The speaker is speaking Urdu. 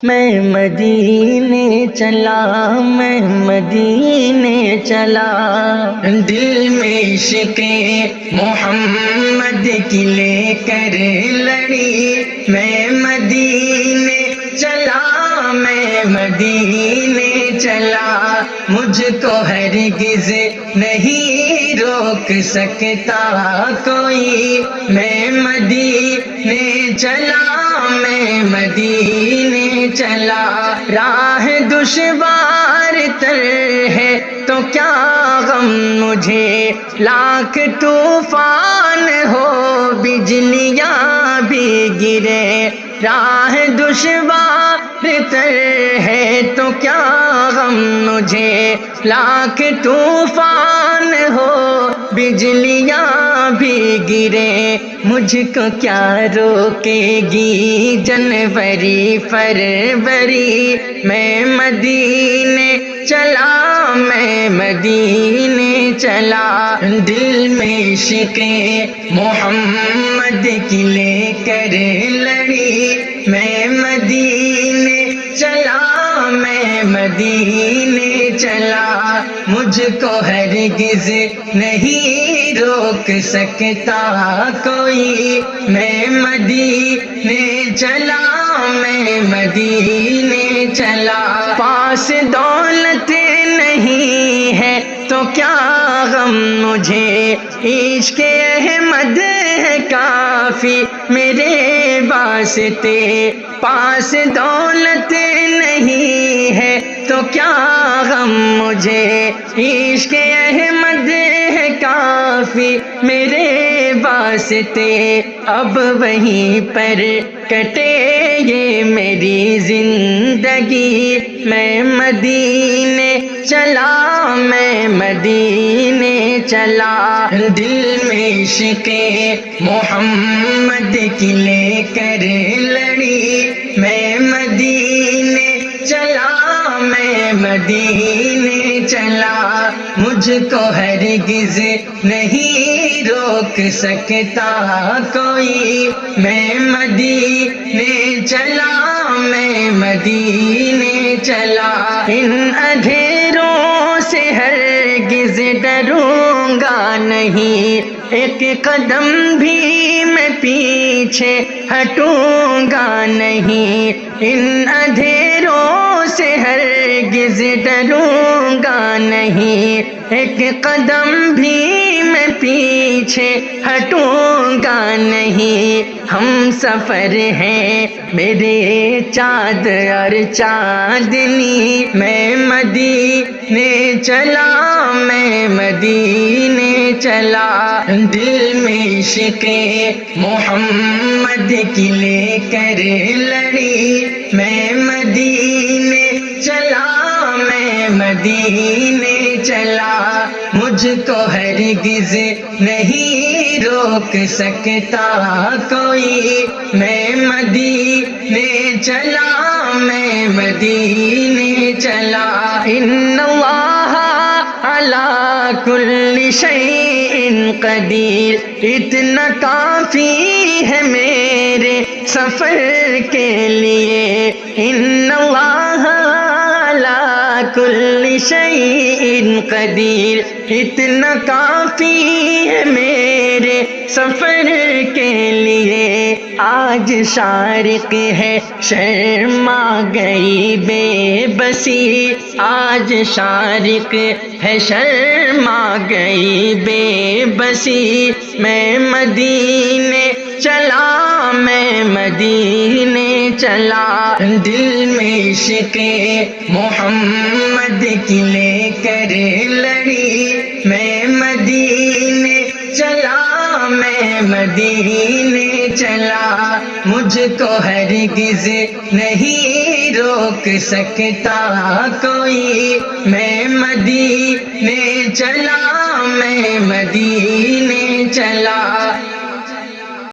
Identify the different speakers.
Speaker 1: میں مدینے چلا، میں مدینے چلا، دل میں عشق محمد کی لے کر لڑی۔ میں مدینے چلا، میں مدینے چلا، مجھ کو ہرگز نہیں روک سکتا کوئی۔ میں مدینے چلا، میں مدینے چلا، راہ دشوار تر ہے تو کیا غم مجھے، لاکھ طوفان ہو بجلیاں بھی گرے۔ راہ دشوار تر ہے تو کیا غم مجھے، لاکھ طوفان ہو بجلیاں بھی گرے۔ مجھ کو کیا روکے گی جنوری فروری، میں مدینے چلا، میں مدینے چلا، دل میں عشق محمد کی لے کر لڑی۔ میں مدینے چلا، میں مدینے چلا، مجھ کو ہرگز نہیں روک سکتا کوئی۔ میں مدینے چلا، میں مدینے چلا، پاس دولت نہیں ہے تو کیا غم مجھے، عشق احمد ہے کافی میرے واسطے۔ پاس دولت نہیں ہے تو کیا غم مجھے، عشق احمد ہے کافی میرے واسطے۔ اب وہیں پر کٹے یہ میری زندگی، میں مدینے چلا، میں مدینے چلا، دل میں عشق محمد کی لے کر لڑی۔ میں مدینے چلا، میں مدینے چلا، مجھ کو ہرگز نہیں روک سکتا کوئی۔ میں مدینے چلا، میں مدینے چلا، ان اندھیروں سے ہرگز ڈروں گا نہیں، ایک قدم بھی میں پیچھے ہٹوں گا نہیں۔ ان اندھیروں سے ہرگز ڈروں گا نہیں، ایک قدم بھی میں پیچھے ہٹوں گا نہیں۔ ہم سفر ہیں میرے چاند اور چاندنی، میں مدینے چلا، میں مدینے چلا، دل میں عشق محمد کی لے کر لڑی۔ میں مدینے چلا، میں مدینے چلا، مجھ کو ہرگز نہیں روک سکتا کوئی۔ میں مدینے چلا، میں مدینے چلا، ان اللہ علی کل شیء قدیر، اتنا کافی ہے میرے سفر کے لیے۔ ان اللہ علی کل شیء قدیر، اتنا کافی ہے میرے سفر کے لیے۔ آج شارق ہے شرما گئی بے بسی، آج شارق ہے شرما گئی بے بسی۔ میں مدینے چلا، میں مدینے چلا، دل میں عشق محمد کی لے کر لڑی۔ میں مدینے چلا، میں مدینے چلا، مجھ کو ہرگز نہیں روک سکتا کوئی۔ میں مدینے چلا، میں مدینے چلا،